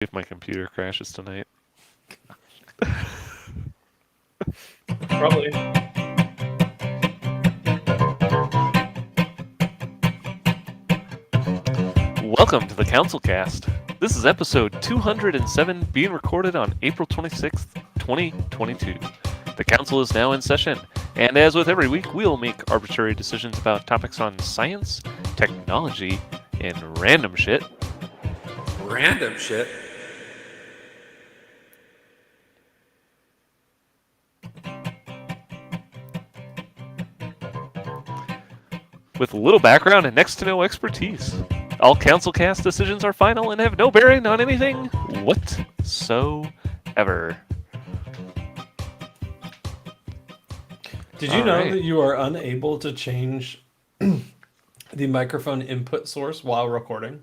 If my computer crashes tonight. Probably. Welcome to the CouncilCast. This is episode 207, being recorded on April 26th, 2022. The council is now in session, and as with every week, we'll make arbitrary decisions about topics on science, technology, and random shit. Random shit? With little background and next to no expertise. All CouncilCast decisions are final and have no bearing on anything whatsoever. Did you know that you are unable to change the microphone input source while recording?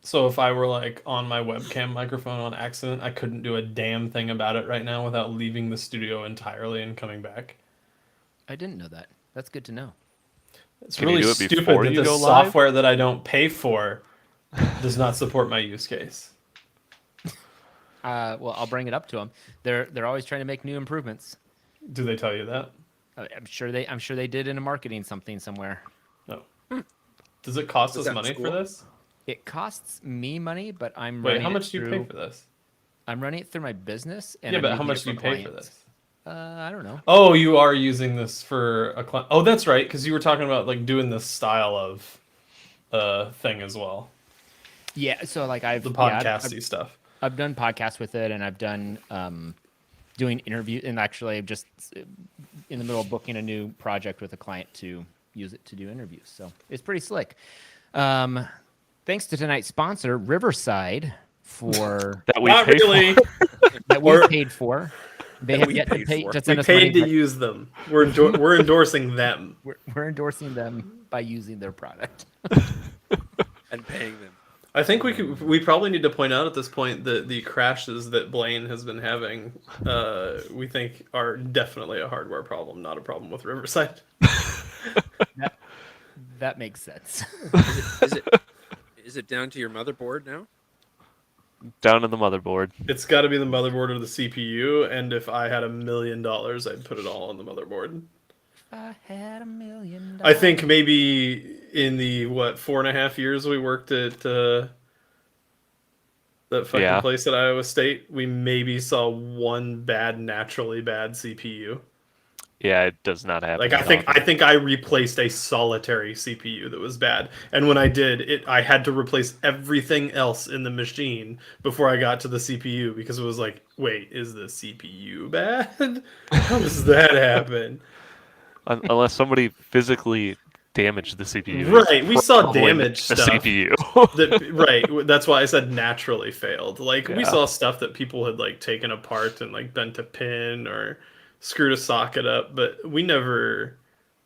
So if I were like on my webcam microphone on accident, I couldn't do a damn thing about it right now without leaving the studio entirely and coming back. I didn't know that. That's good to know. It's Can you really do it stupid before that you the go live? software that I don't pay for does not support my use case. Well, I'll bring it up to them. They're always trying to make new improvements. Do they tell you that? I'm sure they did in a marketing something somewhere. No. Does it cost Was us that in money for school? this? It costs me money, but I'm Wait, running how it much do you pay through- for this? I'm running it through my business. And Yeah, I'm but how using much it do you for pay for clients. this? I don't know. Oh, you are using this for a client. Oh, that's right, because you were talking about like doing this style of thing as well, Yeah, so like the I've podcasty stuff. I've done podcasts with it, and I've done doing interview, and actually I'm just in the middle of booking a new project with a client to use it to do interviews. So it's pretty slick. Thanks to tonight's sponsor, Riverside, for That we Not paid really. that we Or- paid for. They That have we yet to paid pay for. to We send us money. paid to but use them. We're endorsing them. we're endorsing them by using their product. And paying them. I think we probably need to point out at this point that the crashes that Blaine has been having, we think are definitely a hardware problem, not a problem with Riverside. That makes sense. Is it down to your motherboard now? down in the motherboard. It's got to be the motherboard or the CPU, and if I had $1 million, I'd put it all on the motherboard. I had $1 million. I think maybe in the 4.5 years we worked at that fucking Yeah. place at Iowa State, we maybe saw one naturally bad CPU. Yeah, it does not happen. Like that often. I think I replaced a solitary CPU that was bad, and when I did, I had to replace everything else in the machine before I got to the CPU because it was like, wait, is the CPU bad? How does that happen? Unless somebody physically damaged the CPU. Right, we saw Probably damage the stuff. CPU. Right, that's why I said naturally failed. Like we Yeah. saw stuff that people had like taken apart and like bent a pin or screwed a socket up, but we never.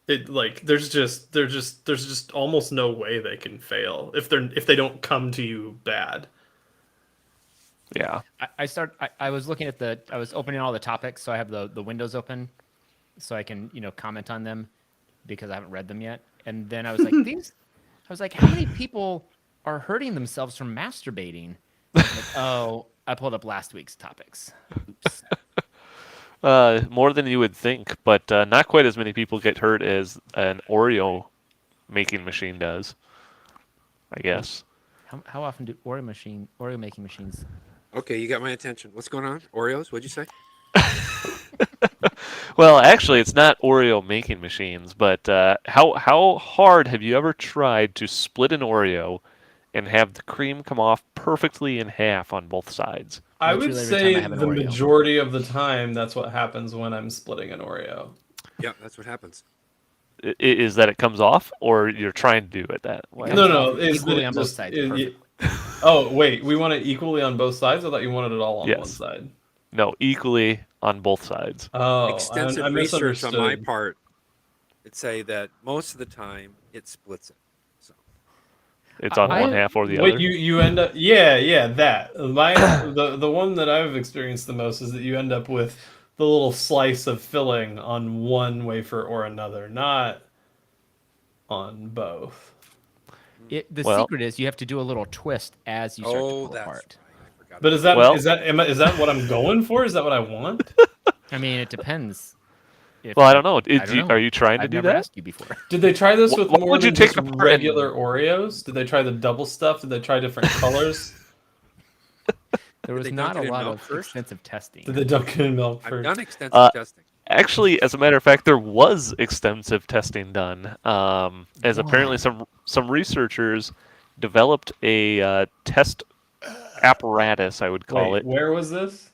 It like there's just almost no way they can fail if they don't come to you bad. Yeah. I was looking at I was opening all the topics, so I have the windows open, so I can comment on them because I haven't read them yet. And then I was like, how many people are hurting themselves from masturbating? I was like, oh, I pulled up last week's topics. Oops. More than you would think, but not quite as many people get hurt as an Oreo making machine does. I guess. How often do Oreo making machines? Okay, you got my attention. What's going on? Oreos? What'd you say? Well, actually, it's not Oreo making machines, but how hard have you ever tried to split an Oreo and have the cream come off perfectly in half on both sides? I would Literally every time say I have an the Oreo. majority of the time that's what happens when I'm splitting an Oreo. Yeah, that's what happens. Is that it comes off, or you're trying to do it that way? No, Equally on both sides, Oh wait, we want it equally on both sides. I thought you wanted it all on Yes. one side. No, equally on both sides. Oh, Extensive I research on my misunderstood. part would say that most of the time it splits it. So It's on I- one half or the Wait, other. you end up that the one that I've experienced the most is that you end up with the little slice of filling on one wafer or another, not on both. The Well- secret is you have to do a little twist as you start to Oh, pull that's apart. right. I forgot. But Well- is that what I'm going for? Is that what I want? I mean, it depends. If Well, I don't know. I don't know. Are you trying to I've do never that? asked you before. Did they try this Wh- with why more would you than take just them apart and- regular Oreos? Did they try the double stuff? Did they try different colors? There was they not dunk a it in lot milk of first? extensive testing. Did they dunk it in milk I've first? done extensive testing. Actually, as a matter of fact, there was extensive testing done, as apparently some researchers developed a test apparatus, I would call Wait, it. where was this?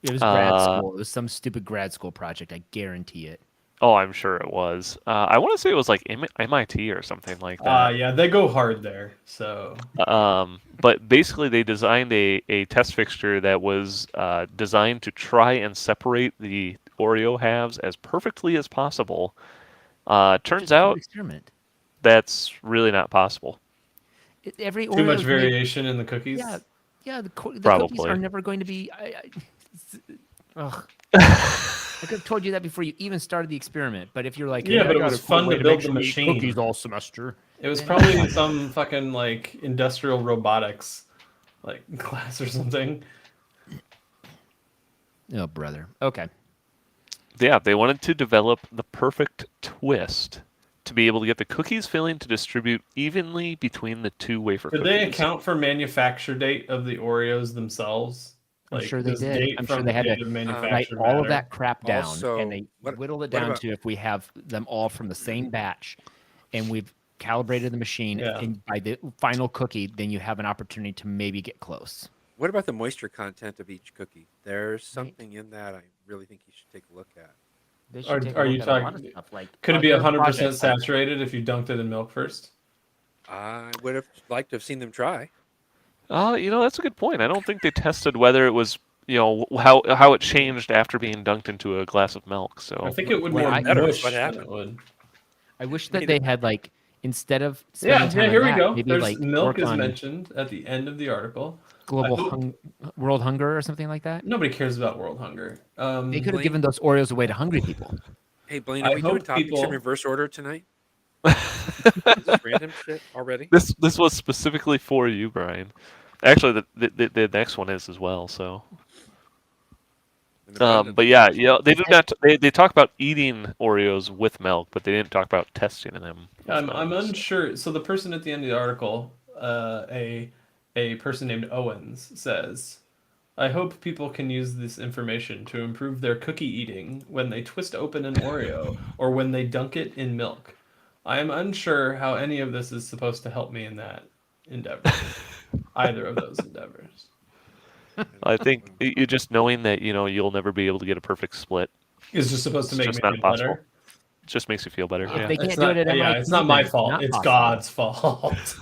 It was grad school. It was some stupid grad school project. I guarantee it. Oh, I'm sure it was. I want to say it was like MIT or something like that. Yeah, they go hard there. So But basically, they designed a test fixture that was designed to try and separate the Oreo halves as perfectly as possible. Turns Just do an out experiment. that's really not possible. Every too Oreo much is made- variation in the cookies. Yeah. The cookies Probably. are never going to be. Ugh. I could have told you that before you even started the experiment. But if you're like, Yeah, "Hey, but I it got was a cool fun way to make build the sure you eat machine. cookies all semester." It was probably some fucking like industrial robotics like class or something. Oh, brother. Okay. Yeah, they wanted to develop the perfect twist to be able to get the cookies filling to distribute evenly between the two wafer Did cookies. they account for manufacture date of the Oreos themselves? I'm sure they does did. date I'm sure from they had date to of write manufacture all of matter? that crap down, Also, and they what- whittled it what down about- to if we have them all from the same batch, and we've calibrated the machine, Yeah. and by the final cookie, then you have an opportunity to maybe get close. What about the moisture content of each cookie? There's something in that I really think you should take a look at. They should Are- take a are look you at a lot of talking- stuff, like Could it be other 100% projects like- saturated if you dunked it in milk first? I would have liked to have seen them try. That's a good point. I don't think they tested whether it was, how it changed after being dunked into a glass of milk. So I think it would Well, more I- Better. mush What than happened? it would. I wish that they had like instead of Yeah, spending time on here we that, go. maybe There's like milk work is on mentioned at the end of the article. global I hope- world hunger or something like that. Nobody cares about world hunger. They could have Blaine- given those Oreos away to hungry people. Hey, Blaine, I are we doing hope topics people- in reverse order tonight? Is this random shit already? this was specifically for you, Brian. Actually, the next one is as well. So, An abundance but of yeah, information. they do not. They talk about eating Oreos with milk, but they didn't talk about testing them. with I'm milk. unsure. So the person at the end of the article, a person named Owens says, "I hope people can use this information to improve their cookie eating when they twist open an Oreo or when they dunk it in milk. I am unsure how any of this is supposed to help me in that endeavor, either of those endeavors." I think you just knowing that you'll never be able to get a perfect split It's just supposed to It's make just me not feel possible. better. just makes you feel better. If Yeah. they It's can't not, do it at yeah, MIT, it's not my then fault. not It's possible. God's fault.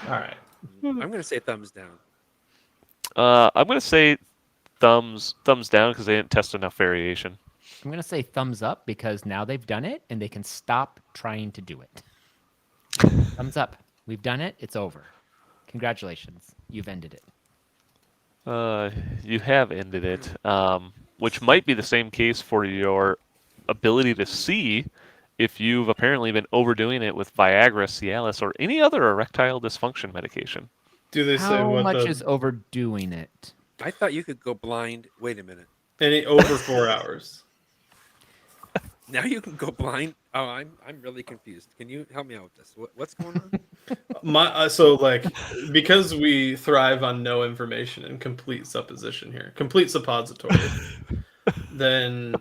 All right. I'm going to say thumbs down. I'm gonna say thumbs down because they didn't test enough variation. I'm gonna say thumbs up because now they've done it and they can stop trying to do it. Thumbs up. We've done it. It's over. Congratulations. You've ended it. You have ended it, which might be the same case for your ability to see if you've apparently been overdoing it with Viagra, Cialis, or any other erectile dysfunction medication. Do they say How what much the is overdoing it? I thought you could go blind. Wait a minute. any over 4 hours? Now you can go blind. Oh, I'm really confused. Can you help me out with this? What's going on? So like because we thrive on no information and complete supposition here, complete suppository, then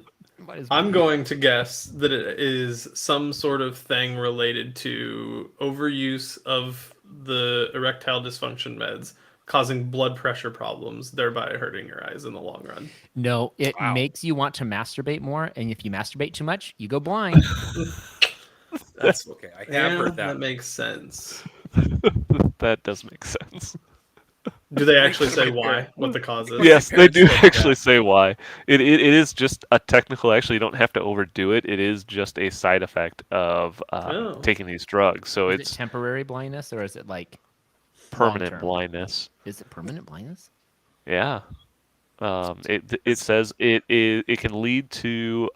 I'm going to guess that it is some sort of thing related to overuse of the erectile dysfunction meds causing blood pressure problems, thereby hurting your eyes in the long run. No, it Wow. makes you want to masturbate more, and if you masturbate too much, you go blind. That's Okay, I have yeah, heard that that. makes sense. That does make sense. Do they actually Thanks say for my why? parent. What the cause is? Yes, they parents do told me actually that. say why. It is just a technical. Actually, you don't have to overdo it. It is just a side effect of Oh. taking these drugs. So Is it's it temporary blindness or is it like permanent long-term? blindness. Is it permanent blindness? Yeah. It says it can lead to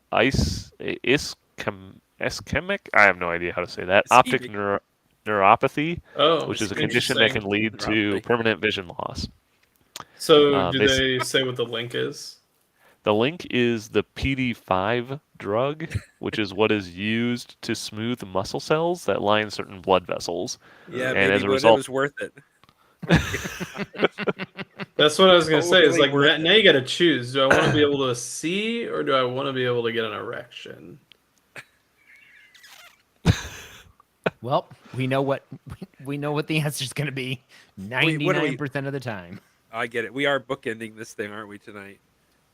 ischemic. I have no idea how to say that. Ischemic. Optic neuropathy, Oh, which is a condition that can lead to Neuropathy. permanent vision loss. So, do They they say what the link is? The link is the PD5 drug, which is what is used to smooth muscle cells that line certain blood vessels. Yeah, And maybe as a it result, was worth it. That's what I was gonna say. Is Totally like worth now you got to choose. Do I want to be able to see, or do I want to be able to get an erection? Well, we know what the answer is going to be 99% of the time. I get it. We are bookending this thing, aren't we, tonight?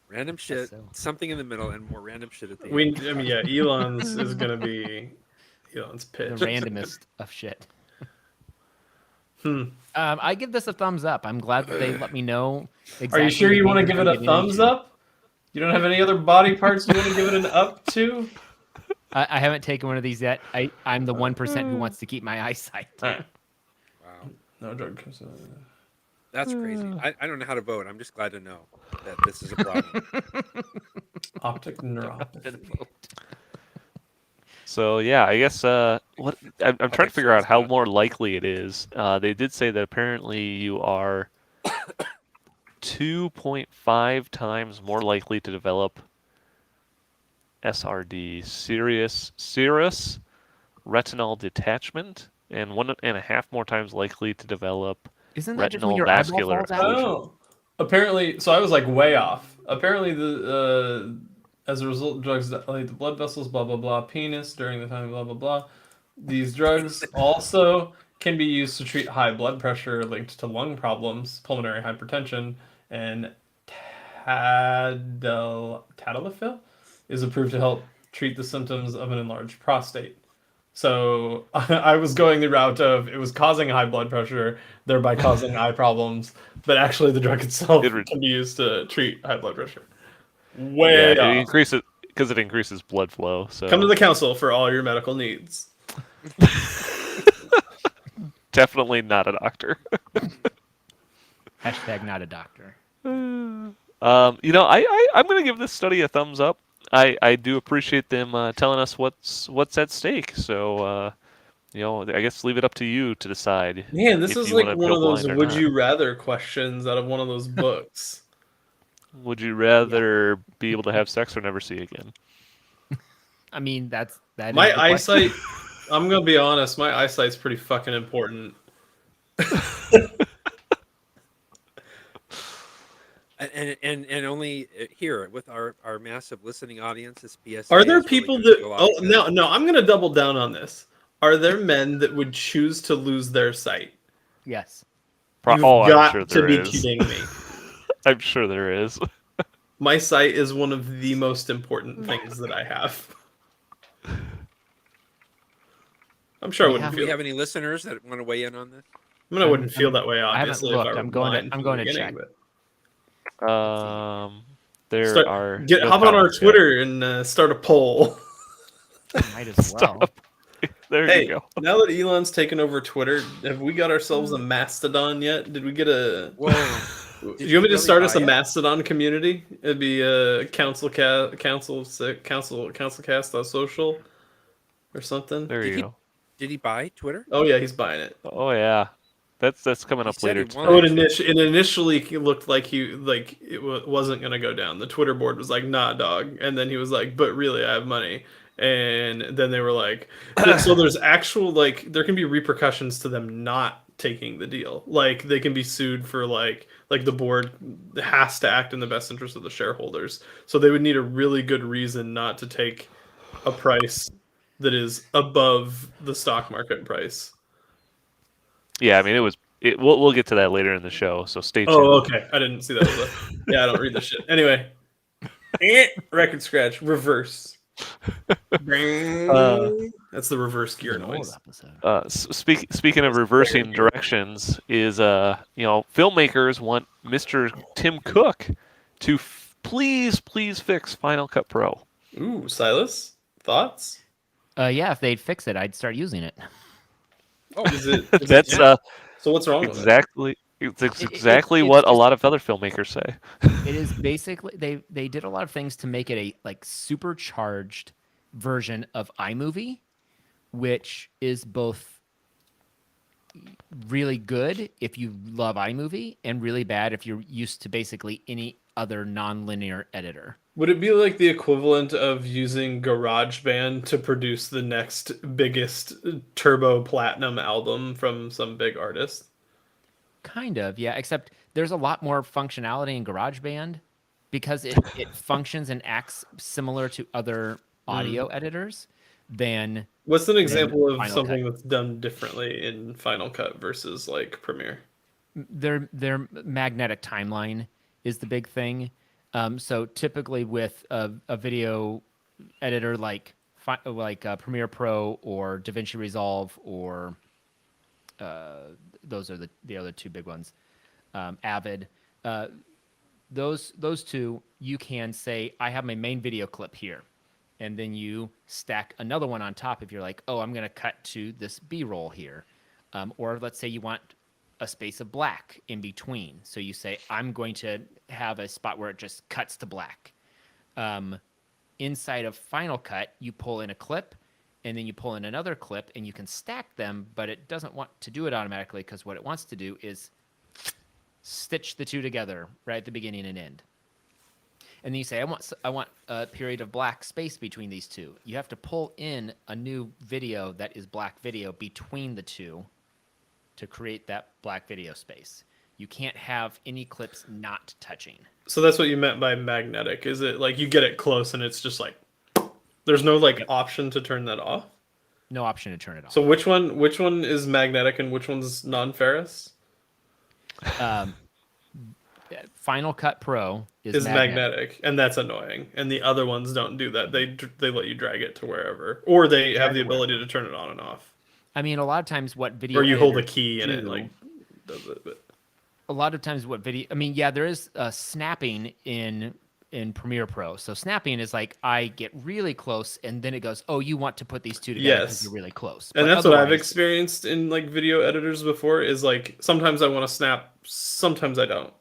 Random shit, so. something in the middle, and more random shit at the I end. mean, yeah, Elon's is gonna be Elon's pitch. The randomest of shit. Hmm. I give this a thumbs up. I'm glad that they let me know. Are you sure you want to give it a thumbs up? You don't have any other body parts you want to give it an up to? I haven't taken one of these yet. I'm the 1% who wants to keep my eyesight. Alright. Wow, No drug comes in. that's crazy. I don't know how to vote. I'm just glad to know that this is a problem. Optic neuropathy. so yeah, I guess what I'm trying to figure out how more likely it is. They did say that apparently you are 2.5 times more likely to develop SRD, serous retinal detachment, and 1.5 more times likely to develop Isn't that just when retinal your eyeball vascular falls out? occlusion. Oh, apparently. So I was like way off. Apparently, as a result, drugs dilate the blood vessels. Blah blah blah. Penis during the time. Blah blah blah. These drugs also can be used to treat high blood pressure linked to lung problems, pulmonary hypertension, and tadalafil is approved to help treat the symptoms of an enlarged prostate. So I was going the route of it was causing high blood pressure, thereby causing eye problems, but actually the drug itself can be used to treat high blood pressure. Way It off. increases because it increases blood flow. So Come to the council for all your medical needs. definitely not a doctor. Hashtag not a doctor. I'm going to give this study a thumbs up. I do appreciate them telling us what's at stake. So, I guess leave it up to you to decide. Man, this if is you like wanna one go of those blind or would not. you rather questions out of one of those books. Would you rather be able to have sex or never see again? I mean, that is My the question. eyesight, I'm going to be honest, my eyesight's pretty fucking important. And only here with our massive listening audience, this PSA. Are there is really people gonna that? do a lot Oh of good. no, I'm gonna double down on this. Are there men that would choose to lose their sight? Yes. You've I'm got sure to there be is. kidding me. I'm sure there is. My sight is one of the most important things that I have. I'm sure I wouldn't Do feel. we have any listeners that want to weigh in on this? I mean, I wouldn't feel that way. I haven't Obviously, looked. if I were I'm going to- blind I'm from going the to beginning, check. but There are get no hop on our comments yet. Twitter and start a poll. Might as well. There Hey, you go. now that Elon's taken over Twitter, have we got ourselves a Mastodon yet? Did we get a? Whoa! Do you want me to really start us a buy it? Mastodon community? It'd be CouncilCast.social or something. There Did you he- go. Did he buy Twitter? Oh yeah, he's buying it. Oh yeah, that's coming He up said later he tonight. wanted- It initially looked like it wasn't gonna go down. The Twitter board was like, "Nah, dog," and then he was like, "But really, I have money." And then they were like, "So there's actual there can be repercussions to them not taking the deal. Like they can be sued for like the board has to act in the best interest of the shareholders. So they would need a really good reason not to take a price that is above the stock market price." Yeah, I mean we'll get to that later in the show, so stay tuned. Oh, okay. I didn't see that. Yeah, I don't read this shit. Anyway, record scratch, reverse. That's the reverse gear An old noise. episode. Speaking of reversing directions, is filmmakers want Mr. Tim Cook to please fix Final Cut Pro. Ooh, Silas, thoughts? Yeah, if they'd fix it, I'd start using it. Oh, is it? That's So what's wrong with exactly it's exactly it's what a just- lot of other filmmakers say. It is basically they did a lot of things to make it a like supercharged version of iMovie, which is both really good if you love iMovie and really bad if you're used to basically any other non-linear editor. Would it be like the equivalent of using GarageBand to produce the next biggest turbo platinum album from some big artist? Kind of, yeah, except there's a lot more functionality in GarageBand because it functions and acts similar to other audio editors than What's an example of Final Cut. something that's done differently in Final Cut versus like Premiere? Their magnetic timeline is the big thing. So typically with a video editor like Premiere Pro or DaVinci Resolve or those are the other two big ones, Avid. Those two, you can say, I have my main video clip here. And then you stack another one on top if you're like, oh, I'm going to cut to this B-roll here. Or let's say you want a space of black in between. So you say, I'm going to have a spot where it just cuts to black. Inside of Final Cut, you pull in a clip, and then you pull in another clip, and you can stack them, but it doesn't want to do it automatically because what it wants to do is stitch the two together right at the beginning and end. And then you say, I want a period of black space between these two. You have to pull in a new video that is black video between the two to create that black video space. You can't have any clips not touching. So that's what you meant by magnetic. Is it like you get it close and it's just like there's no like option to turn that off? No option to turn it off. So which one is magnetic and which one's non-ferrous? Final Cut Pro is magnetic, and that's annoying. And the other ones don't do that. They let you drag it to wherever, or they have the ability to turn it on and off. I mean, a lot of times what video or you hold a key and it do, like does it. But a lot of times what video, I mean, yeah, there is snapping in Premiere Pro. So snapping is like I get really close, and then it goes, oh, you want to put these two together because you're really close. And that's what I've experienced in like video editors before. Is like sometimes I want to snap, sometimes I don't.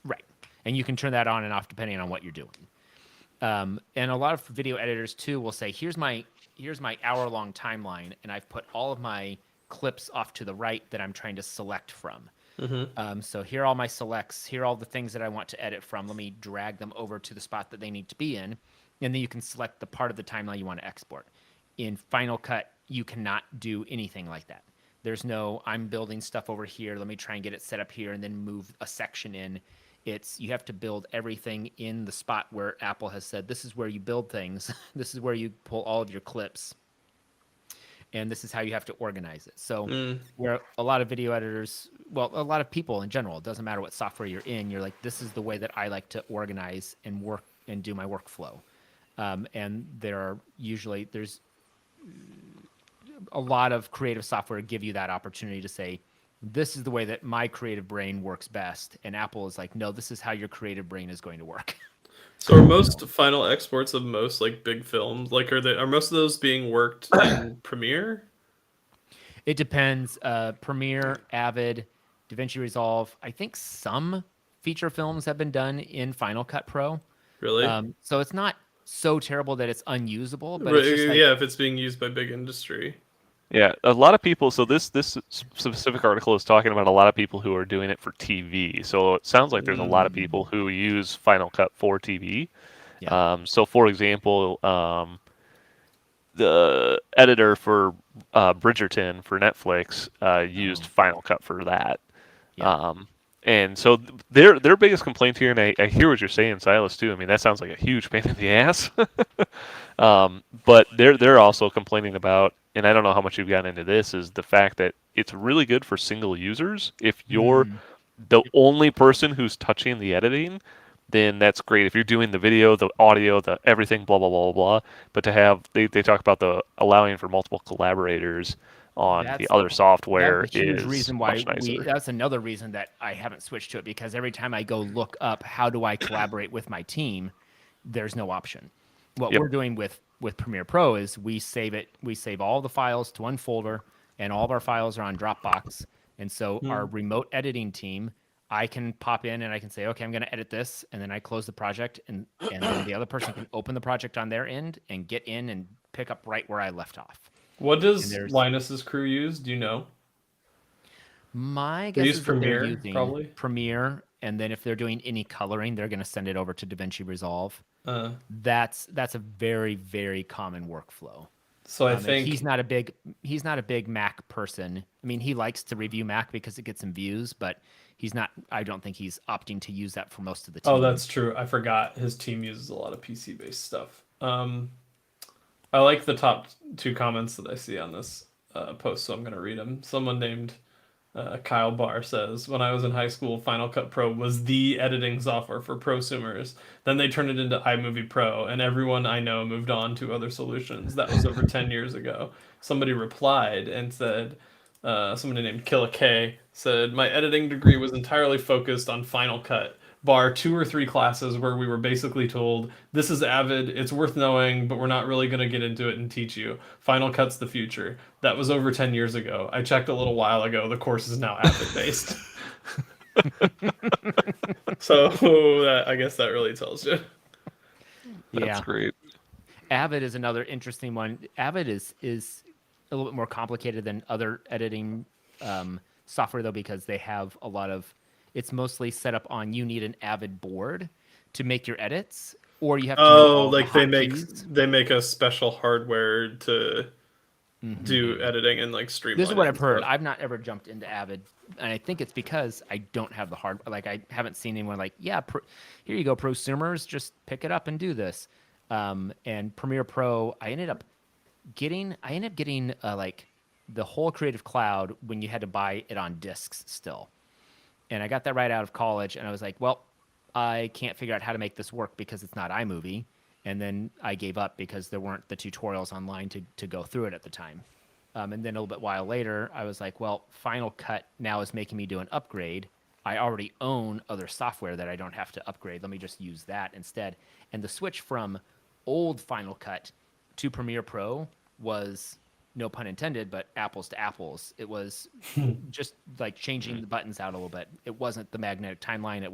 Right. And you can turn that on and off depending on what you're doing. And a lot of video editors too will say, here's my hour-long timeline, and I've put all of my clips off to the right that I'm trying to select from. So here are all my selects. Here are all the things that I want to edit from. Let me drag them over to the spot that they need to be in. And then you can select the part of the timeline you want to export. In Final Cut, you cannot do anything like that. There's no, I'm building stuff over here. Let me try and get it set up here and then move a section in. You have to build everything in the spot where Apple has said, this is where you build things. This is where you pull all of your clips. And this is how you have to organize it. So where a lot of video editors, well, a lot of people in general, it doesn't matter what software you're in, you're like, this is the way that I like to organize and work and do my workflow. And there's a lot of creative software give you that opportunity to say, this is the way that my creative brain works best. And Apple is like, no, this is how your creative brain is going to work. So are most final exports of most like big films, like are most of those being worked in Premiere? It depends. Premiere, Avid, DaVinci Resolve. I think some feature films have been done in Final Cut Pro. Really? So it's not so terrible that it's unusable. But it's just like, if it's being used by big industry. Yeah, a lot of people. So this specific article is talking about a lot of people who are doing it for TV. So it sounds like there's a lot of people who use Final Cut for TV. Yeah. So for example, the editor for Bridgerton for Netflix used Final Cut for that. Yeah. And so their biggest complaint here, and I hear what you're saying, Silas, too. I mean, that sounds like a huge pain in the ass. But they're also complaining about, and I don't know how much you've gotten into this, is the fact that it's really good for single users. If you're the only person who's touching the editing, then that's great. If you're doing the video, the audio, the everything, blah, blah, blah, blah. But to have, they talk about the allowing for multiple collaborators on the other software that's a huge is reason why much nicer. That's another reason that I haven't switched to it, because every time I go look up how do I collaborate with my team, there's no option. What we're doing with Premiere Pro is we save all the files to one folder, and all of our files are on Dropbox. And so our remote editing team I can pop in and I can say, okay, I'm going to edit this, and then I close the project, and then the other person can open the project on their end and get in and pick up right where I left off. What And does there's Linus's crew use? Do you know? my They guess use is that they're Premiere, using probably. Premiere, and then if they're doing any coloring, they're going to send it over to DaVinci Resolve. Uh, That's a very, very common workflow. so I And think he's not a big Mac person. I mean, he likes to review Mac because it gets some views, but he's not. I don't think he's opting to use that for most of the team. Oh, that's true. I forgot his team uses a lot of PC-based stuff. I like the top 2 comments that I see on this post, so I'm going to read them. Someone named Kyle Barr says, when I was in high school, Final Cut Pro was the editing software for prosumers. Then they turned it into iMovie Pro, and everyone I know moved on to other solutions. That was over 10 years ago. Somebody replied and said, somebody named Killa K said, my editing degree was entirely focused on Final Cut, bar 2 or 3 classes where we were basically told, this is Avid, it's worth knowing, but we're not really going to get into it and teach you. Final Cut's the future. That was over 10 years ago. I checked a little while ago. The course is now Avid based. So I guess that really tells you. That's great. Avid is another interesting one. Avid is a little bit more complicated than other editing software, though, because they have a lot of. It's mostly set up on you need an Avid board to make your edits, or you have to. Oh, like they make a special hardware to do editing and like streamline. This is what I've heard. I've not ever jumped into Avid, and I think it's because I don't have the hard. Like I haven't seen anyone like, yeah, here you go, prosumers, just pick it up and do this. And Premiere Pro, I ended up getting like the whole Creative Cloud when you had to buy it on discs still. And I got that right out of college, and I was like, well, I can't figure out how to make this work because it's not iMovie. And then I gave up because there weren't the tutorials online to go through it at the time. And then a little bit while later, I was like, well, Final Cut now is making me do an upgrade. I already own other software that I don't have to upgrade. Let me just use that instead. And the switch from old Final Cut to Premiere Pro was, no pun intended, but apples to apples. It was just like changing the buttons out a little bit. It wasn't the magnetic timeline. It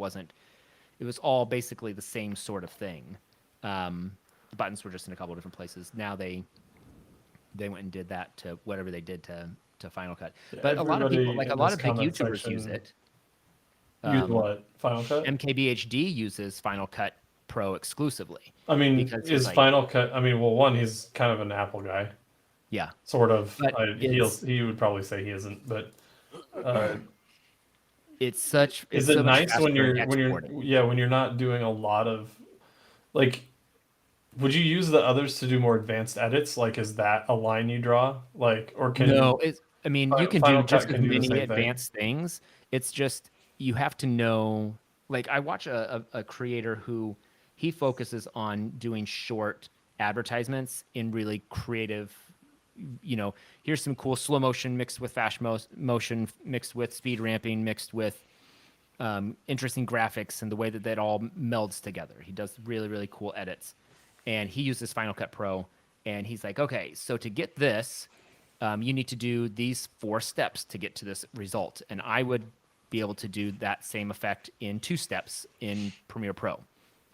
was all basically the same sort of thing. The buttons were just in a couple of different places. Now they went and did that to whatever they did to Final Cut. But a lot of people, like a lot of big YouTubers use it. Use what? Final Cut? MKBHD uses Final Cut Pro exclusively. I mean, is Final Cut, I mean, well, one, he's kind of an Apple guy. Yeah. Sort of. He would probably say he isn't, but it's such. Is it nice when you're not doing a lot of, like, would you use the others to do more advanced edits? Like, is that a line you draw? Like, or can no? I mean, you can do just as many advanced things. It's just you have to know. Like, I watch a creator who he focuses on doing short advertisements in really creative. You know, here's some cool slow motion mixed with fast motion, mixed with speed ramping, mixed with interesting graphics, and the way that all melds together. He does really, really cool edits, and he uses Final Cut Pro, and he's like, okay, so to get this, you need to do these 4 steps to get to this result, and I would be able to do that same effect in 2 steps in Premiere Pro.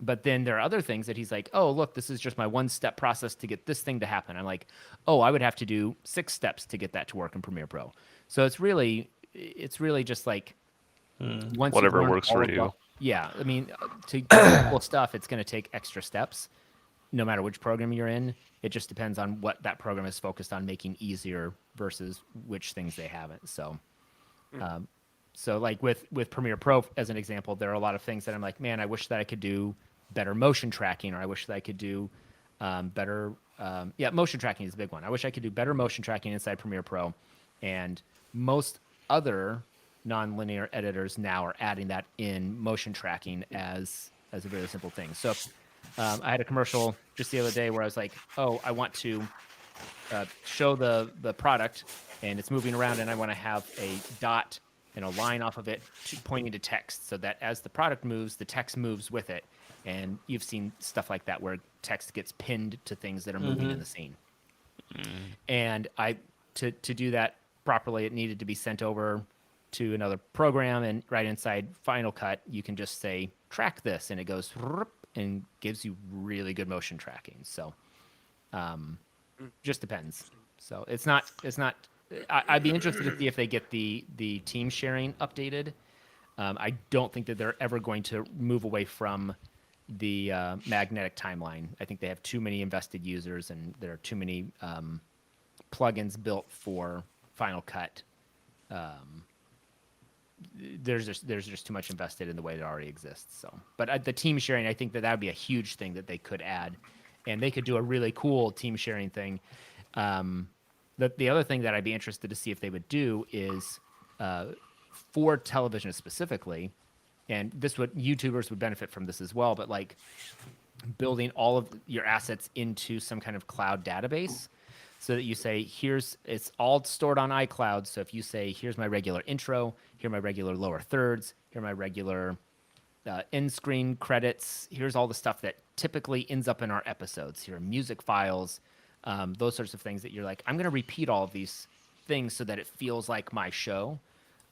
But then there are other things that he's like, oh, look, this is just my 1-step process to get this thing to happen. I'm like, oh, I would have to do 6 steps to get that to work in Premiere Pro. So it's really just like whatever works for you. Yeah, I mean, to get cool stuff, it's going to take extra steps, no matter which program you're in. It just depends on what that program is focused on making easier versus which things they haven't. So, so like with Premiere Pro, as an example, there are a lot of things that I'm like, man, I wish that I could do better motion tracking, or I wish that I could do better. Motion tracking is a big one. I wish I could do better motion tracking inside Premiere Pro, and most other non-linear editors now are adding that in motion tracking as a very simple thing. So I had a commercial just the other day where I was like, oh, I want to show the product, and it's moving around, and I want to have a dot and a line off of it pointing to text, so that as the product moves, the text moves with it. And you've seen stuff like that where text gets pinned to things that are moving in the scene. And to do that properly, it needed to be sent over to another program, and right inside Final Cut, you can just say track this, and it goes and gives you really good motion tracking. So, just depends. So it's not. I'd be interested to see if they get the team sharing updated. I don't think that they're ever going to move away from the magnetic timeline. I think they have too many invested users, and there are too many plugins built for Final Cut. There's just too much invested in the way it already exists. So, but the team sharing, I think that would be a huge thing that they could add, and they could do a really cool team sharing thing. The other thing that I'd be interested to see if they would do is for television specifically, and YouTubers would benefit from this as well, but like building all of your assets into some kind of cloud database so that you say, it's all stored on iCloud. So if you say, here's my regular intro, here are my regular lower thirds, here are my regular end screen credits, here's all the stuff that typically ends up in our episodes. Here are music files, those sorts of things that you're like, I'm going to repeat all of these things so that it feels like my show.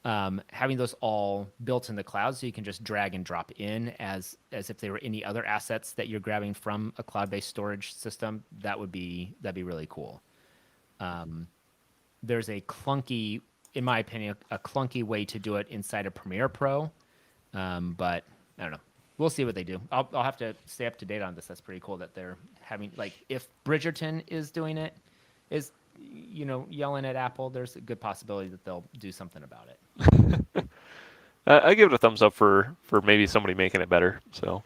Having those all built in the cloud so you can just drag and drop in as if they were any other assets that you're grabbing from a cloud-based storage system, that'd be really cool. There's a clunky, in my opinion, a clunky way to do it inside of Premiere Pro, but I don't know. We'll see what they do. I'll have to stay up to date on this. That's pretty cool that they're having, like, if Bridgerton is doing it, is yelling at Apple, there's a good possibility that they'll do something about it. I give it a thumbs up for maybe somebody making it better. So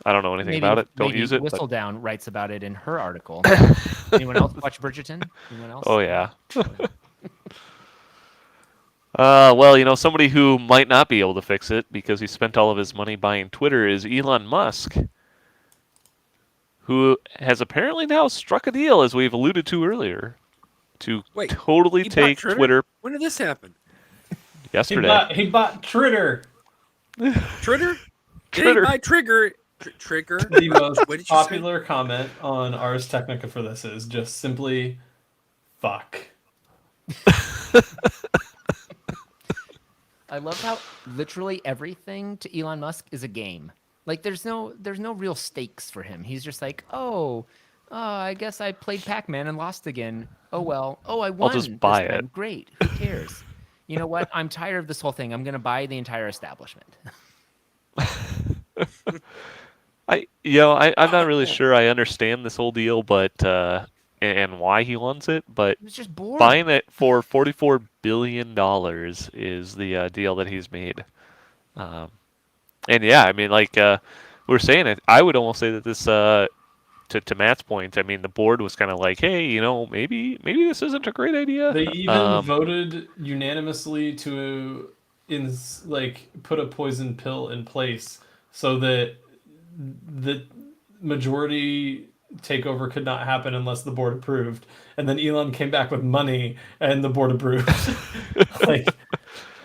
I don't know anything about it. Don't use it. Whistledown writes about it in her article. Anyone else watch Bridgerton? Anyone else? Oh yeah. Well, somebody who might not be able to fix it because he spent all of his money buying Twitter is Elon Musk, who has apparently now struck a deal, as we've alluded to earlier, to totally take Twitter. When did this happen? Yesterday. He bought Tritter. Tritter? Did he buy Trigger? Trigger? The most popular comment on Ars Technica for this is just simply, fuck. I love how literally everything to Elon Musk is a game. Like there's no real stakes for him. He's just like, I guess I played Pac-Man and lost again. Oh well. Oh, I won. I'll just buy it. Time. Great. Who cares? You know what? I'm tired of this whole thing. I'm going to buy the entire establishment. I'm not really sure I understand this whole deal, but and why he wants it, but was just bored. Buying it for $44 billion is the deal that he's made. And yeah, I mean, like we're saying it, I would almost say that this, to Matt's point, I mean, the board was kind of like, hey, maybe this isn't a great idea. They even voted unanimously to put a poison pill in place so that the majority takeover could not happen unless the board approved. And then Elon came back with money and the board approved.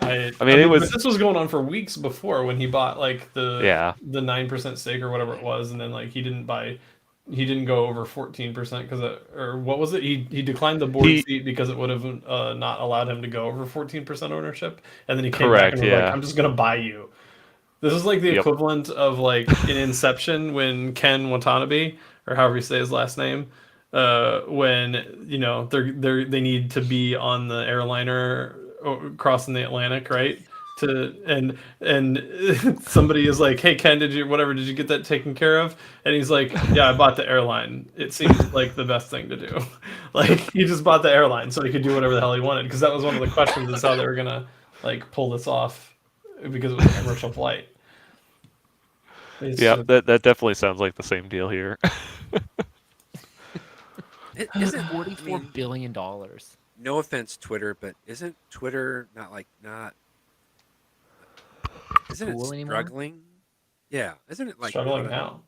This was going on for weeks before when he bought the 9% stake or whatever it was, and then he didn't go over 14% because or what was it? He declined the board seat because it would have not allowed him to go over 14% ownership, and then he came back and was like, "I'm just gonna buy you." This is like the equivalent of in Inception when Ken Watanabe, or however you say his last name, when they need to be on the airliner crossing the Atlantic, right? And somebody is like, "Hey Ken, did you get that taken care of?" And he's like, "Yeah, I bought the airline. It seems like the best thing to do." He just bought the airline so he could do whatever the hell he wanted, because that was one of the questions, is how they were gonna pull this off, because it was a commercial flight. That definitely sounds like the same deal here. Isn't $44 billion? No offense, Twitter, but isn't Twitter not isn't it struggling? Anymore? Yeah, isn't it struggling now?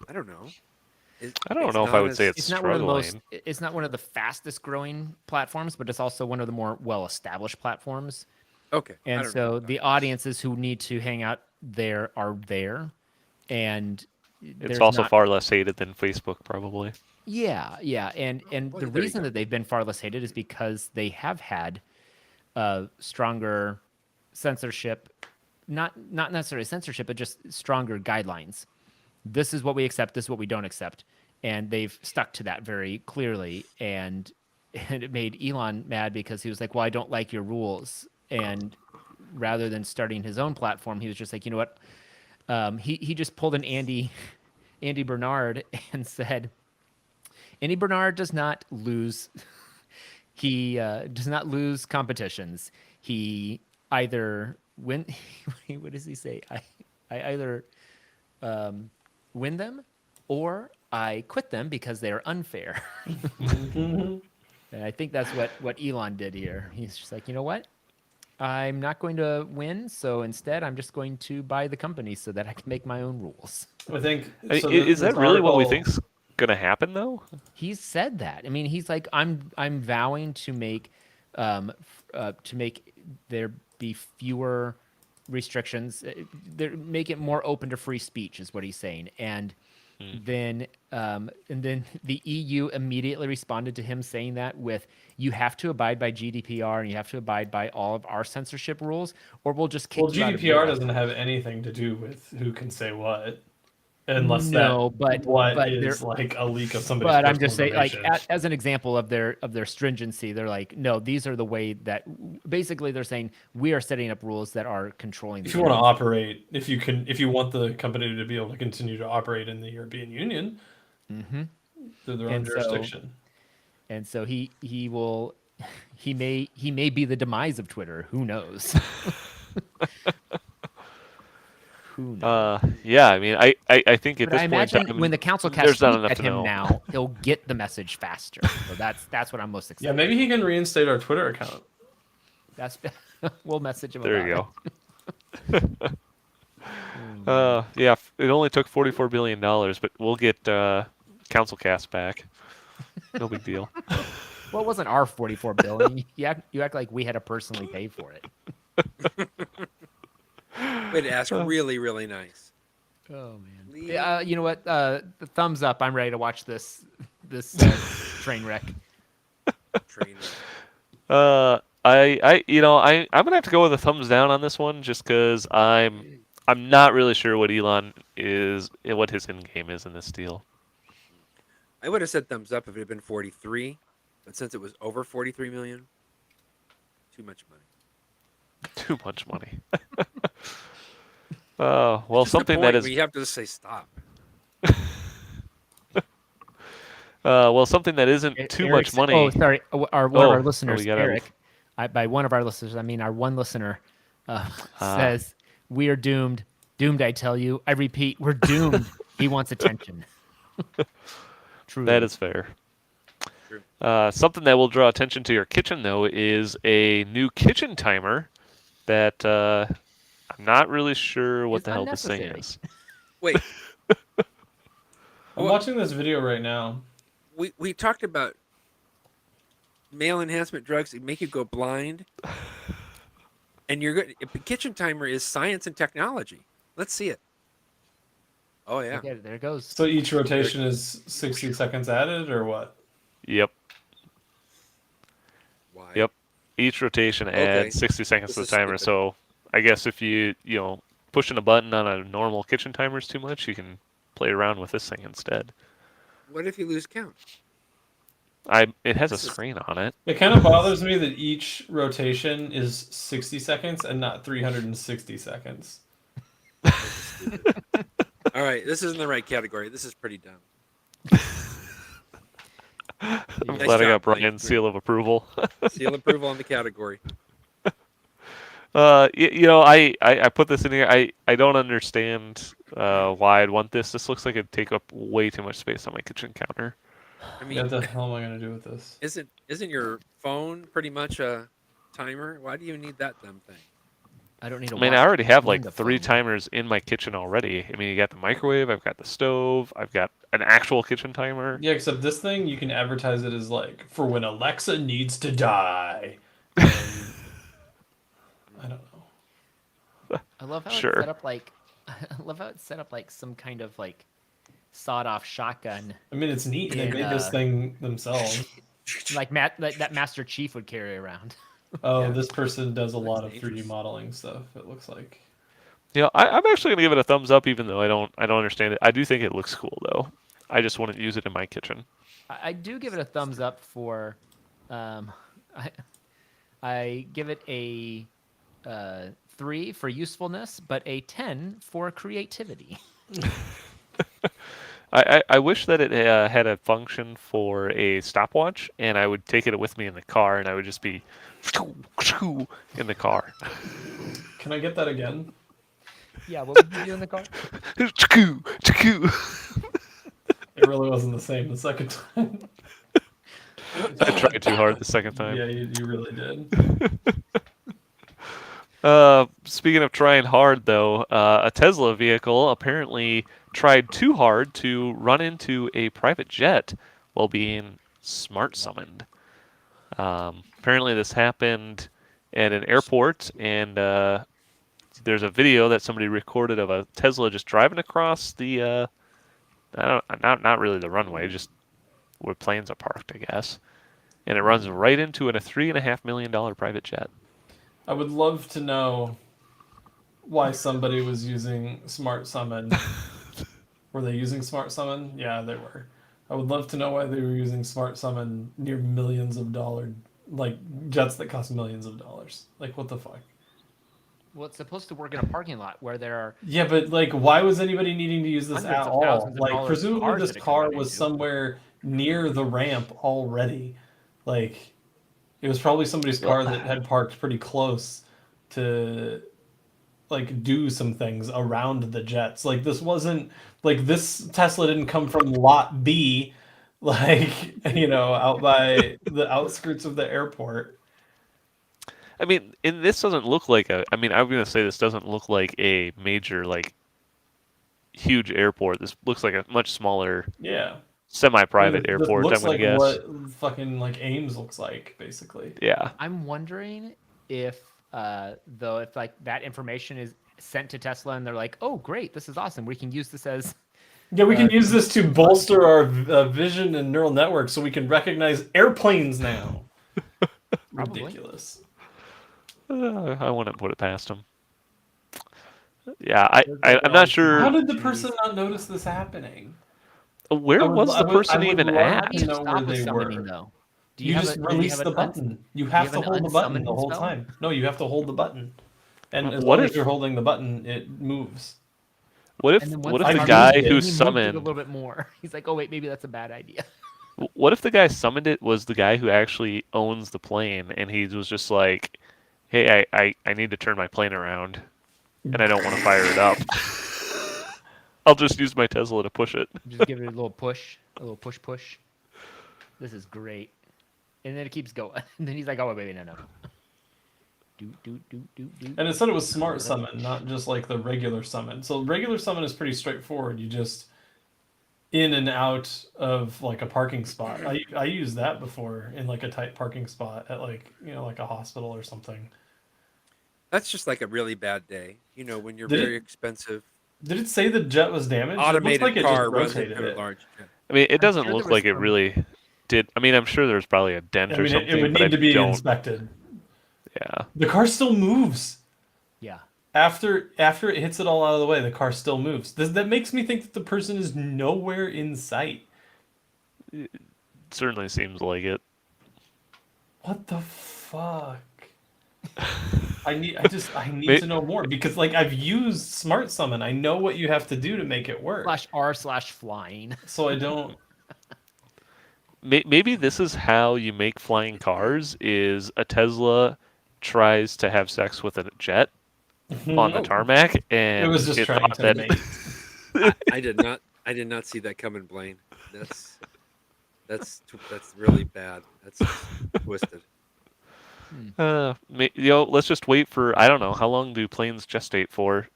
I don't know. I don't know if I would say it's struggling. It's not one of the fastest growing platforms, but it's also one of the more well-established platforms. Okay. And so the audiences who need to hang out there are there, and it's also far less hated than Facebook, probably. Yeah, and the reason that they've been far less hated is because they have had stronger censorship, not necessarily censorship, but just stronger guidelines. This is what we accept. This is what we don't accept, and they've stuck to that very clearly. And it made Elon mad because he was like, "Well, I don't like your rules." And rather than starting his own platform, he was just like, "You know what?" He just pulled an Andy Bernard and said, "Andy Bernard does not lose. He does not lose competitions. He either win. What does he say? I either win them, or I quit them because they are unfair." And I think that's what Elon did here. He's just like, you know what? I'm not going to win, so instead I'm just going to buy the company so that I can make my own rules. I think. I So mean, is that really what we article- think's gonna happen though? He's said that. I mean, he's like, I'm vowing to make there be fewer restrictions. Make it more open to free speech is what he's saying. And then the EU immediately responded to him saying that with, "You have to abide by GDPR and you have to abide by all of our censorship rules, or we'll just kick Well, you out of GDPR Europe." doesn't have anything to do with who can say what, unless No, that but is there- like a leak of somebody's But I'm personal just saying, like, information. as an example of their stringency, they're like, no, these are the way that basically they're saying we are setting up rules that are controlling. If the you want to internet. operate, if you want the company to be able to continue to operate in the European Union through their own And so- jurisdiction. And so he will, he may be the demise of Twitter. Who knows? Who knows? Yeah. I mean, I think at But this I point, imagine when the council there's cast not tweets enough at to him know. now, he'll get the message faster. So that's what I'm most excited. Yeah, maybe he can reinstate our Twitter account. That's we'll message him. There about you go. Yeah, it only took $44 billion, but we'll get CouncilCast back. No big deal. it. Well, it wasn't our 44 billion. You act like we had to personally pay for it. Way to ask. Really, really nice. Oh man. Lee. You know what? The thumbs up. I'm ready to watch this train wreck. Train wreck. I'm gonna have to go with a thumbs down on this one, just because I'm not really sure what Elon is, what his end game is in this deal. I would have said thumbs up if it had been 43, but since it was over 43 million, too much money. Too much money. Well, Just the something point that is where you have to just say stop. something that isn't too Eric's- much money. Oh, sorry. One of Oh, our listeners, we got Eric. By one of our listeners, I mean our one listener, says, "We are doomed. Doomed, I tell you. I repeat, we're doomed." He wants attention. True. That is fair. True. Something that will draw attention to your kitchen, though, is a new kitchen timer that I'm not really sure what It's the hell this thing unnecessary. is. Wait, I'm watching this video right now. we talked about male enhancement drugs that make you go blind, and you're good. The kitchen timer is science and technology. Let's see it. Oh yeah. Okay, there it goes. So each rotation is 60 seconds added, or what? Yep. Why? Yep. Each rotation Okay. adds 60 seconds This to the is timer. stupid. So I guess if pushing a button on a normal kitchen timer is too much, you can play around with this thing instead. What if you lose count? It has a This is- screen on it. It kind of bothers me that each rotation is 60 seconds and not 360 seconds. All right, this isn't the right category. This is pretty dumb. I'm Nice glad I job, got Brian's Blake. seal of approval. Seal approval on the category. I put this in here. I don't understand why I'd want this. This looks like it'd take up way too much space on my kitchen counter. I mean, What the hell am I going to do with this? isn't your phone pretty much a timer? Why do you need that dumb thing? I don't need to I mean, watch I already have like on the 3 phone. timers in my kitchen already. I mean, you got the microwave, I've got the stove, I've got an actual kitchen timer. Yeah, except this thing, you can advertise it as like, for when Alexa needs to die. And I don't know. I love how Sure. it's set up like I love how it's set up like some kind of like sawed-off shotgun, I mean, it's neat. They And, made this thing themselves. like that Master Chief would carry around. Oh, Yeah. this person does a That's lot of dangerous. 3D modeling stuff. It looks like. Yeah, I'm actually gonna give it a thumbs up, even though I don't understand it. I do think it looks cool though. I just wouldn't use it in my kitchen. I do give it a thumbs up for, um, I I give it a 3 for usefulness, but a 10 for creativity. I wish that it had a function for a stopwatch, and I would take it with me in the car, and I would just be in the car. Can I get that again? Yeah, what would you do in the car? It really wasn't the same the second time. I tried too hard the second time. Yeah, you really did. Speaking of trying hard, though, a Tesla vehicle apparently tried too hard to run into a private jet while being smart summoned. Apparently, this happened at an airport, and there's a video that somebody recorded of a Tesla just driving across the not really the runway, just where planes are parked, I guess. And it runs right into a $3.5 million private jet. I would love to know why somebody was using Smart Summon. Were they using Smart Summon? Yeah, they were. I would love to know why they were using Smart Summon near millions of dollars, like jets that cost millions of dollars. Like, what the fuck? Well, it's supposed to work in a parking lot where there are Yeah, but like, why was anybody needing to use this hundreds at of all? thousands of Like, dollars of presumably cars this that it could car run was into. somewhere near the ramp already. Like, it was probably somebody's car that had parked pretty close to like do some things around the jets. Like, this wasn't like this Tesla didn't come from lot B, like, out by the outskirts of the airport. I mean, and this doesn't look like a. I mean, I'm gonna say this doesn't look like a major, like, huge airport. This looks like a much smaller, Yeah. semi-private This airport. looks I'm gonna like guess. what fucking like Ames looks like, basically. Yeah. I'm wondering if, though, if like that information is sent to Tesla and they're like, "Oh, great, this is awesome. We can use this as." Yeah, we can use this to bolster our vision and neural network so we can recognize airplanes now. Probably. Ridiculous. I wouldn't put it past them. Yeah, I'm not How sure. did the person not notice this happening? Where was the person even love at? How do to you know stop where a they summoning were. though? Do You have just a, do you release have the an button. You have have to an hold the button the unsummoning whole spell? time. No, you have to hold the button. And as What long as if- you're holding the button, it moves. What if And then what once if I the it guy used it. who he moved it a summoned little bit more. He's like, "Oh wait, maybe that's a bad idea." what if the guy summoned it was the guy who actually owns the plane, and he was just like, "Hey, I need to turn my plane around, and I don't want to fire it up. I'll just use my Tesla to push it." Just give it a little push, push. This is great. And then it keeps going. And then he's like, "Oh wait, no. Do. And it said it was smart summon, not just like the regular summon. So regular summon is pretty straightforward. You just in and out of like a parking spot. I used that before in like a tight parking spot at like like a hospital or something. That's just like a really bad day. When you're Did very it- expensive. Did it say the jet was damaged? Automated it looked like it car just runs rotated into a it. large jet. I mean, it I'm doesn't sure look there was like it some- really did. I mean, I'm sure there's probably a dent I or mean, something, it would but I need to be don't. inspected. Yeah. The car still moves. Yeah. After it hits it all out of the way, the car still moves. That makes me think that the person is nowhere in sight. It certainly seems like it. What the fuck? I need May- to know more because like I've used Smart Summon. I know what you have to do to make it work. /r/flying. So I don't. Maybe this is how you make flying cars: is a Tesla tries to have sex with a jet on the tarmac, and It was just trying thought to that mate. I did not see that coming, Blaine. That's really bad. That's twisted. let's just wait for, I don't know, how long do planes gestate for?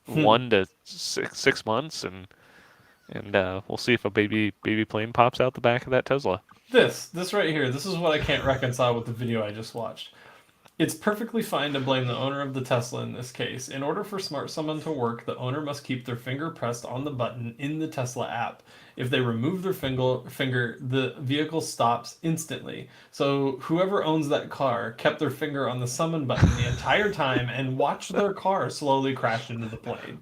1 to 6 months, and we'll see if a baby plane pops out the back of that Tesla. This right here. This is what I can't reconcile with the video I just watched. It's perfectly fine to blame the owner of the Tesla in this case. In order for Smart Summon to work, the owner must keep their finger pressed on the button in the Tesla app. If they remove their finger, the vehicle stops instantly. So whoever owns that car kept their finger on the summon button the entire time and watched their car slowly crash into the plane.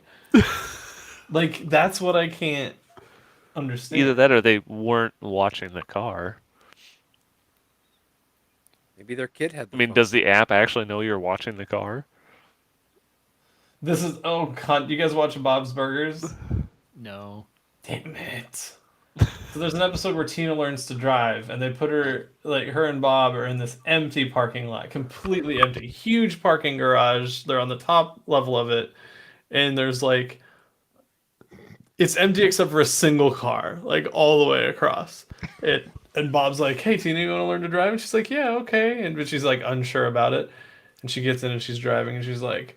Like, that's what I can't understand. Either that or they weren't watching the car. Maybe their kid had the I mean, phone. does the app actually know you're watching the car? This is, oh god, you guys watch Bob's Burgers? No. Damn it. So there's an episode where Tina learns to drive, and they put her, like, her and Bob are in this empty parking lot, completely empty, huge parking garage. They're on the top level of it, and there's like, it's empty except for a single car, like all the way across it. And Bob's like, "Hey, Tina, you want to learn to drive?" And she's like, "Yeah, okay." And but she's like unsure about it, and she gets in and she's driving, and she's like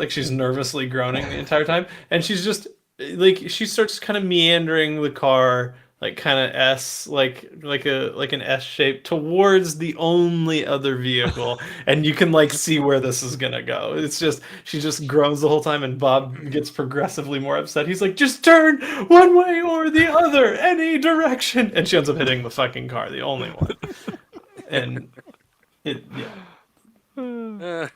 she's nervously groaning the entire time, and she's just like she starts kind of meandering the car like kind of S like an S shape towards the only other vehicle, and you can like see where this is gonna go. It's just she just groans the whole time, and Bob gets progressively more upset. He's like, "Just turn one way or the other, any direction," and she ends up hitting the fucking car, the only one, and it yeah.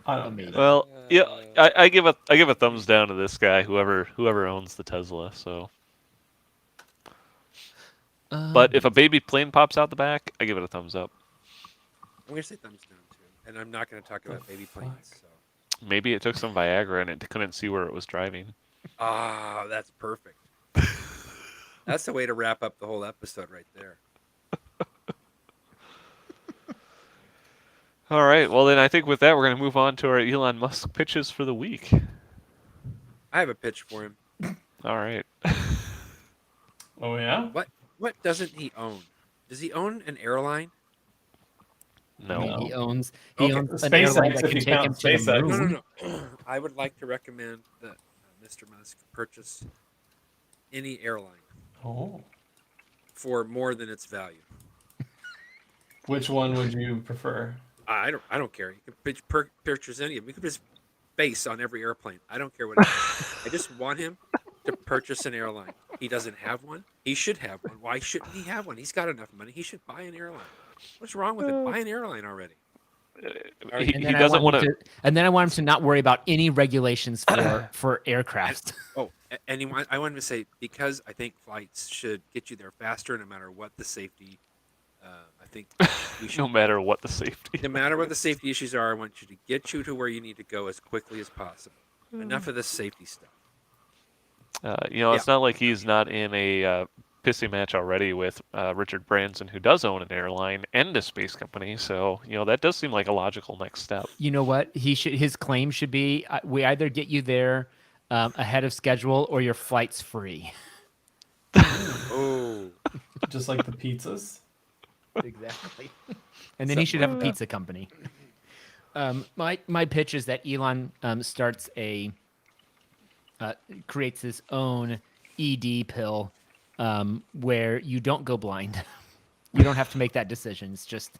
I don't Amazing. Well, yeah, I give a thumbs down to this guy, whoever owns the Tesla. So, but if a baby plane pops out the back, I give it a thumbs up. I'm gonna say thumbs down too, and I'm not gonna talk about baby planes. So. Maybe it took some Viagra and it couldn't see where it was driving. Ah, that's perfect. That's the way to wrap up the whole episode right there. All right. Well, then I think with that, we're going to move on to our Elon Musk pitches for the week. I have a pitch for him. All right. Oh yeah. What doesn't he own? Does he own an airline? No. No. He owns Okay. an SpaceX, airline that if can you take him count to the SpaceX. moon. No. I would like to recommend that Mr. Musk purchase any airline Oh. for more than its value. Which one would you prefer? I don't care. You can purchase any of them. You can just base on every airplane. I don't care what it is. I just want him to purchase an airline. He doesn't have one. He should have one. Why shouldn't he have one? He's got enough money. He should buy an airline. What's wrong with it? Buy an airline already. He And then doesn't want to. And then I want him to not worry about any regulations for aircraft. I wanted to say, because I think flights should get you there faster, no matter what the safety. I think we should, No matter what the safety. no matter what the safety issues are, I want you to get you to where you need to go as quickly as possible. Enough of this safety stuff. It's not like he's not in a pissy match already with Richard Branson, who does own an airline and a space company. So, that does seem like a logical next step. You know what? His claim should be: we either get you there ahead of schedule, or your flight's free. Oh, Just like the pizzas? Exactly. And then he should have a pizza company. My pitch is that Elon creates his own ED pill where you don't go blind. You don't have to make that decision. It's just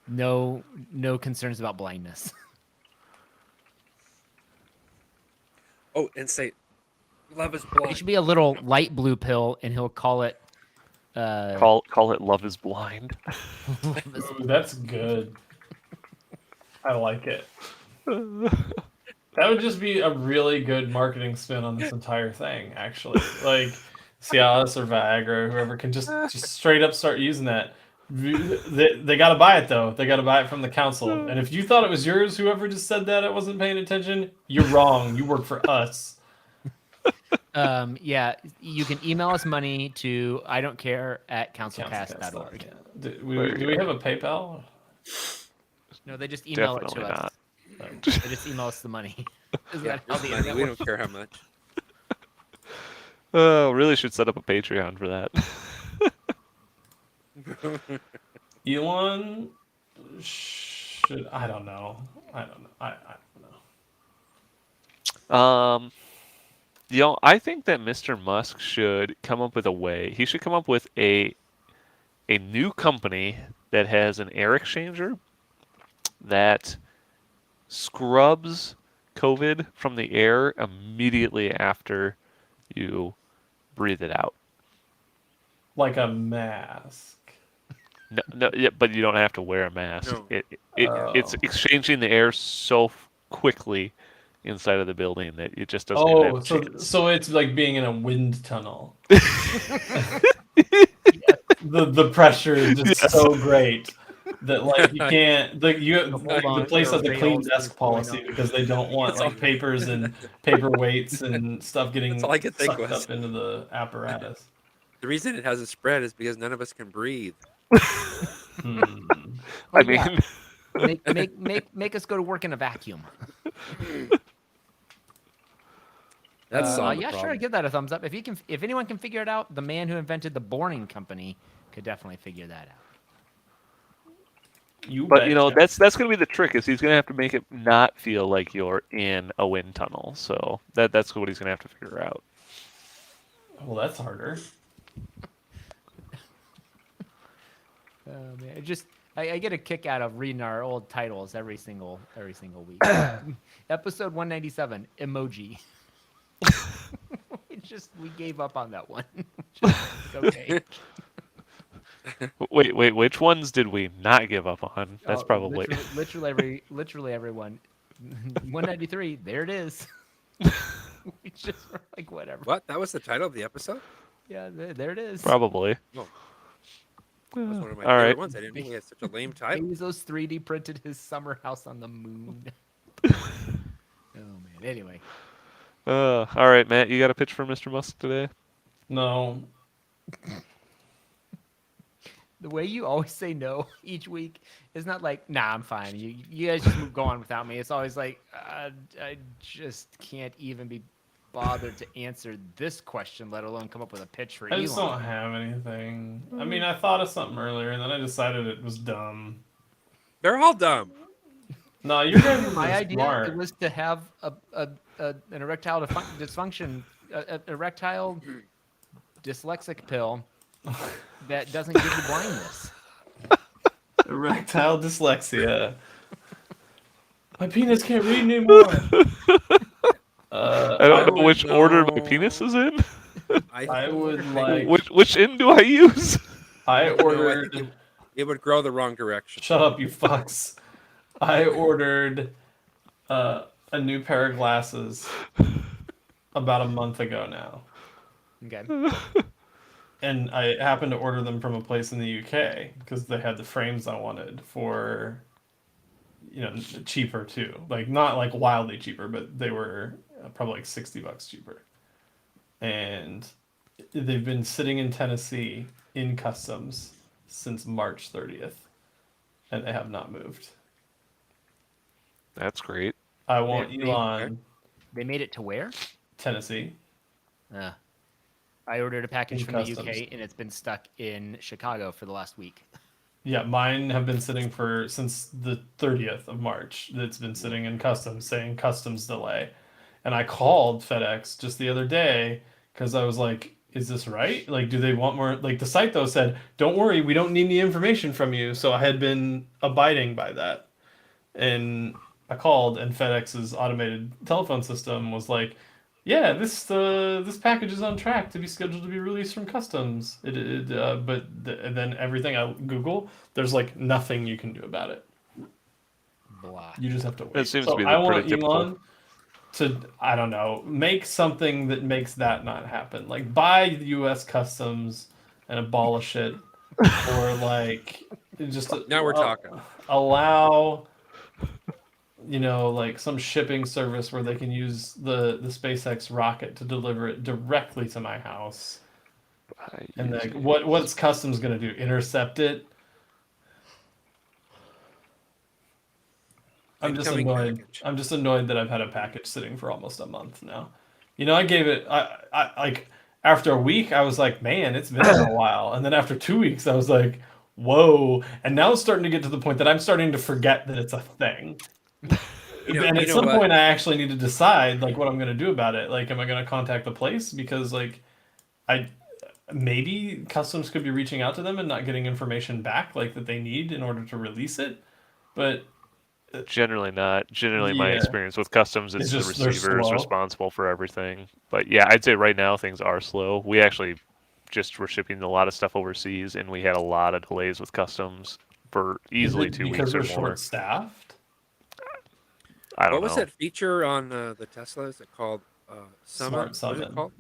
no concerns about blindness. and say, love is blind. It should be a little light blue pill, and he'll call it. Call it Love is Blind. Ooh, that's good. I like it. That would just be a really good marketing spin on this entire thing, actually. Like, Cialis or Viagra, whoever can just straight up start using that. They got to buy it, though. They got to buy it from the council. And if you thought it was yours, whoever just said that, I wasn't paying attention, you're wrong. You work for us. Yeah, you can email us money to IDon'tCare@CouncilCast.org. Do we have a PayPal? No, they just email Definitely it to us. not. They just email us the money. Is Yeah, that how here's the money. internet We works? don't care how much. Really should set up a Patreon for that. Elon should. I don't know. I don't know. I think that Mr. Musk should come up with a way. He should come up with a new company that has an air exchanger that scrubs COVID from the air immediately after you breathe it out. Like a mask. No, yeah, but you don't have to wear a mask. No. It's Oh. exchanging the air so quickly inside of the building that it just doesn't even have Oh, a so chance. so it's like being in a wind tunnel. Yes. The pressure is just Yes. so great that like you can't like Hold like, on the to place your has a clean rails, desk what's going policy on? because they don't want It's all- like papers and paperweights and stuff getting all I could think sucked was. up into the apparatus. The reason it hasn't spread is because none of us can breathe. Hmm. I Oh, yeah. mean, Make us go to work in a vacuum. That's solved the yeah, sure. problem. Give that a thumbs up. If anyone can figure it out, the man who invented the Boring Company could definitely figure that out. You but you know betcha. that's going to be the trick is he's going to have to make it not feel like you're in a wind tunnel. So that's what he's going to have to figure out. Well, that's harder. Man, I get a kick out of reading our old titles every single week. Episode 197, emoji. We gave up on that one. Okay. Wait, which ones did we not give up on? That's probably literally everyone. 193. There it is. We just were like whatever. What? That was the title of the episode? Yeah, there it is. probably. Oh. That was one of my All favorite right. ones. I didn't know he had such a lame title. Bezos 3D printed his summer house on the moon. Oh man. Anyway. All right, Matt, you got a pitch for Mr. Musk today? No. The way you always say no each week is not like, nah, I'm fine. You guys just go on without me. It's always like, I just can't even be bothered to answer this question, let alone come up with a pitch for I just Elon. don't have anything. I mean, I thought of something earlier and then I decided it was dumb. They're all dumb. No, you guys are My idea smart. was to have an erectile dysfunction, an erectile dyslexic pill that doesn't give you blindness. Erectile dyslexia. My penis can't read anymore. I don't know which order my know. penis is in. I would like. Which end do I use? I No, I ordered. think it would grow the wrong direction. Shut up, you fucks. I ordered a new pair of glasses about a month ago now. Okay. And I happened to order them from a place in the UK because they had the frames I wanted for, cheaper too. Like, not like wildly cheaper, but they were probably like $60 cheaper. And they've been sitting in Tennessee in customs since March 30th. And they have not moved. That's great. I want They- Elon, They made it to where? Tennessee. I ordered a package In from customs. the UK and it's been stuck in Chicago for the last week. Yeah, mine have been sitting since the 30th of March. It's been sitting in customs saying customs delay. And I called FedEx just the other day because I was like, is this right? Like, do they want more? Like, the site though said, don't worry, we don't need any information from you. So I had been abiding by that. And I called, and FedEx's automated telephone system was like, yeah, this package is on track to be scheduled to be released from customs. And then everything I Google, there's like nothing you can do about it. Blah. You just have to wait. It seems So to be I want pretty typical. Elon to, I don't know, make something that makes that not happen. Like, buy the U.S. Customs and abolish it, or like just Now we're talking. Allow, like some shipping service where they can use the SpaceX rocket to deliver it directly to my house. And like, what's customs gonna do? Intercept it? I'm just Incoming annoyed. package. I'm just annoyed that I've had a package sitting for almost a month now. I gave it. I like after a week, I was like, man, it's been a while. And then after 2 weeks, I was like, whoa. And now it's starting to get to the point that I'm starting to forget that it's a thing. And at some point, I actually need to decide like what I'm going to do about it. Like, am I going to contact the place because like I maybe customs could be reaching out to them and not getting information back like that they need in order to release it. But Generally not. Generally, my Yeah. experience with customs, It's it's the just they're receiver is slow. responsible for everything. But yeah, I'd say right now things are slow. We actually just were shipping a lot of stuff overseas, and we had a lot of delays with customs for easily 2 weeks because or they're more. short-staffed? I don't What know. was that feature on the Tesla? Is it called Summon? Smart What is Summon. it called?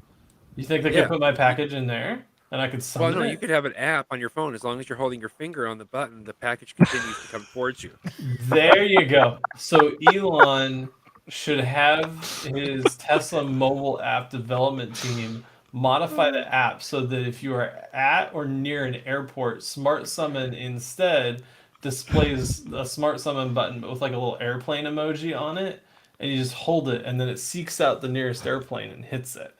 You think they Yeah. could put my package in there and I could Well, summon no, it? you could have an app on your phone. As long as you're holding your finger on the button, the package continues to come towards you. There you go. So Elon should have his Tesla mobile app development team modify the app so that if you are at or near an airport, Smart Summon instead displays a Smart Summon button but with like a little airplane emoji on it, and you just hold it and then it seeks out the nearest airplane and hits it.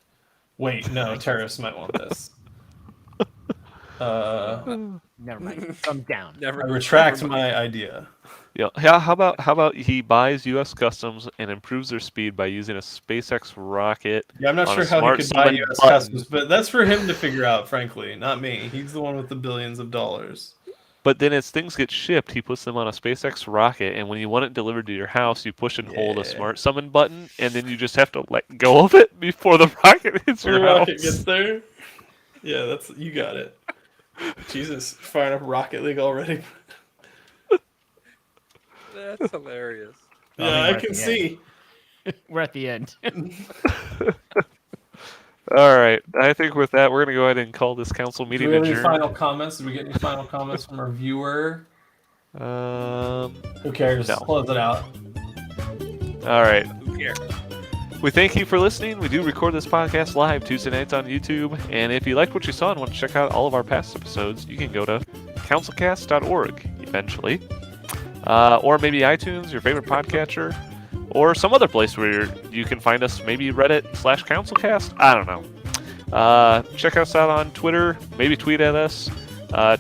Wait, no, terrorists might want this. Never mind. Thumb down. I Never. retract never mind. my idea. Yeah. How about he buys U.S. Customs and improves their speed by using a SpaceX rocket? Yeah, I'm not on sure a how he Smart could buy Summon U.S. button. Customs, but that's for him to figure out, frankly, not me. He's the one with the billions of dollars. But then as things get shipped, he puts them on a SpaceX rocket, and when you want it delivered to your house, you push and hold a Yeah. Smart Summon button, and then you just have to let go of it before the rocket hits When your the rocket house. gets there. Yeah, that's you got it. Jesus, firing up Rocket League already. That's hilarious. Well, Yeah, I I mean, we're can at the see. We're at the end. All right, I think with that, we're going to go ahead and call this council Do meeting we have any adjourned. final comments? Did we get any final comments from our viewer? Who cares? No. Close it out. All right. Who cares? We thank you for listening. We do record this podcast live Tuesday nights on YouTube. And if you liked what you saw and want to check out all of our past episodes, you can go to councilcast.org eventually. Or maybe iTunes, your favorite podcatcher, or some other place where you can find us, maybe Reddit/CouncilCast. I don't know. Check us out on Twitter. Maybe tweet at us.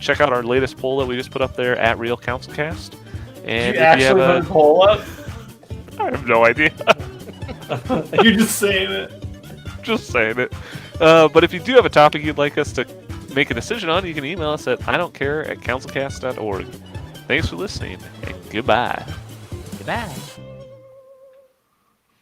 Check out our latest poll that we just put up there at Real CouncilCast. And Did you actually put a poll up? I have no idea. You're just saying it. Just saying it. But if you do have a topic you'd like us to make a decision on, you can email us at idon'tcare@councilcast.org. Thanks for listening, and goodbye. Goodbye.